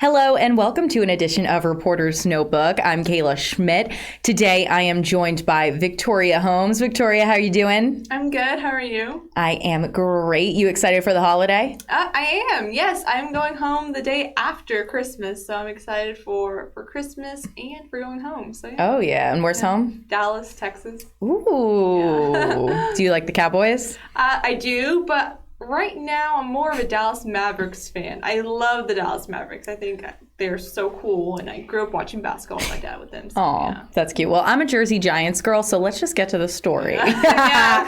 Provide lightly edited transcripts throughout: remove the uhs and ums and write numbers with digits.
Hello and welcome to an edition of Reporter's Notebook. I'm Kayla Schmidt. Today I am joined by Victoria Holmes. Victoria, how are you doing? I'm good. How are you? I am great. You excited for the holiday? I am. Yes, I'm going home the day after Christmas, so I'm excited for Christmas and for going home. So yeah. Oh yeah, and where's home? Dallas, Texas. Ooh. Yeah. Do you like the Cowboys? I do, but right now I'm more of a Dallas Mavericks fan. I love the Dallas Mavericks. I think they're so cool, and I grew up watching basketball with my dad with them. So, yeah. That's cute. Well, I'm a Jersey Giants girl, so let's just get to the story. Yeah.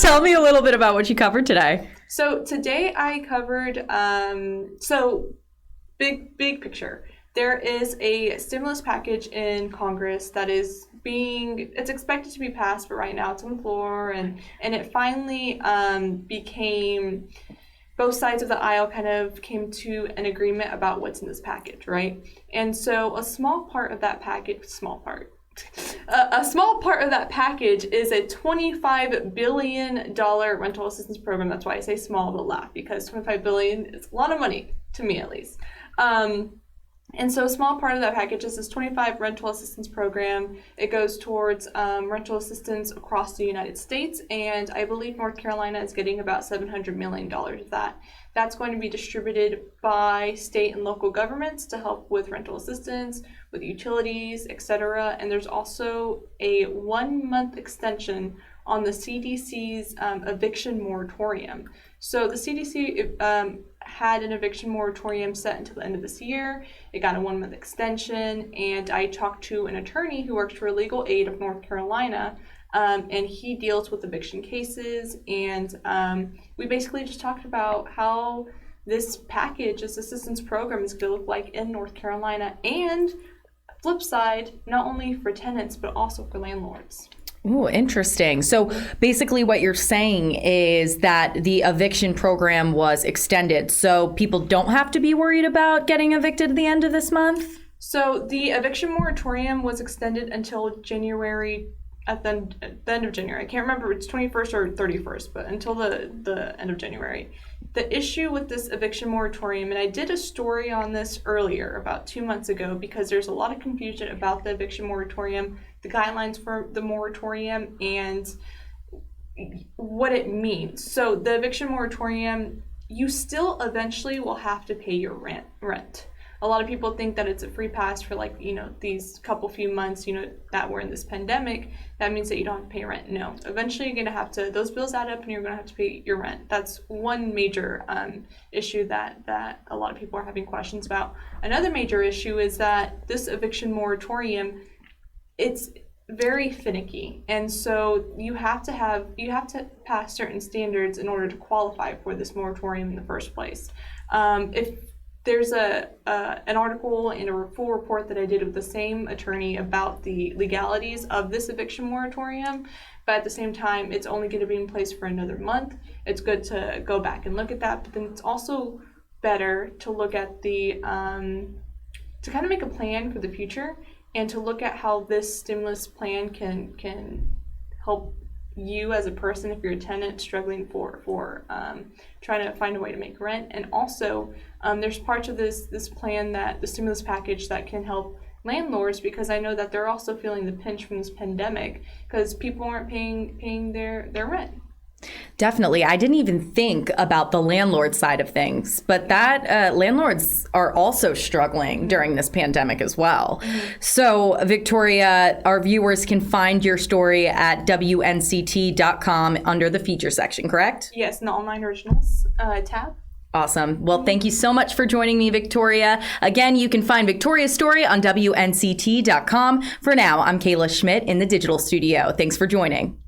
Tell me a little bit about what you covered today. So today I covered, big picture. There is a stimulus package in Congress that is it's expected to be passed, but right now it's on the floor, and it finally became, both sides of the aisle kind of came to an agreement about what's in this package, right? And so a small part of that package is a $25 billion rental assistance program. That's why I say small but laugh, because $25 billion is a lot of money, to me at least. And so a small part of that package is this 25 rental assistance program. It goes towards rental assistance across the United States, and I believe North Carolina is getting about $700 million of that. That's going to be distributed by state and local governments to help with rental assistance, with utilities, etc. And there's also a 1-month extension on the CDC's eviction moratorium. So the CDC had an eviction moratorium set until the end of this year. It got a 1-month extension, and I talked to an attorney who works for Legal Aid of North Carolina, and he deals with eviction cases, and we basically just talked about how this package, this assistance program, is going to look like in North Carolina, and flip side, not only for tenants, but also for landlords. Ooh, interesting. So basically what you're saying is that the eviction program was extended, so people don't have to be worried about getting evicted at the end of this month? So the eviction moratorium was extended until January, at the end of January. I can't remember if it's 21st or 31st, but until the end of January. The issue with this eviction moratorium, and I did a story on this earlier, about 2 months ago, because there's a lot of confusion about the eviction moratorium, the guidelines for the moratorium, and what it means. So the eviction moratorium, you still eventually will have to pay your rent. A lot of people think that it's a free pass for these few months, that we're in this pandemic. That means that you don't have to pay rent. No, eventually you're going to have to, those bills add up and you're going to have to pay your rent. That's one major issue that a lot of people are having questions about. Another major issue is that this eviction moratorium, it's very finicky. And so you have to pass certain standards in order to qualify for this moratorium in the first place. If there's an article and a full report that I did with the same attorney about the legalities of this eviction moratorium, but at the same time, it's only going to be in place for another month. It's good to go back and look at that, but then it's also better to look at to kind of make a plan for the future, and to look at how this stimulus plan can help you as a person, if you're a tenant struggling for trying to find a way to make rent. And also there's parts of this plan, that the stimulus package, that can help landlords, because I know that they're also feeling the pinch from this pandemic because people aren't paying their rent. Definitely. I didn't even think about the landlord side of things, but that landlords are also struggling during this pandemic as well. So, Victoria, our viewers can find your story at WNCT.com under the feature section, correct? Yes, in the online originals tab. Awesome. Well, thank you so much for joining me, Victoria. Again, you can find Victoria's story on WNCT.com. For now, I'm Kayla Schmidt in the digital studio. Thanks for joining.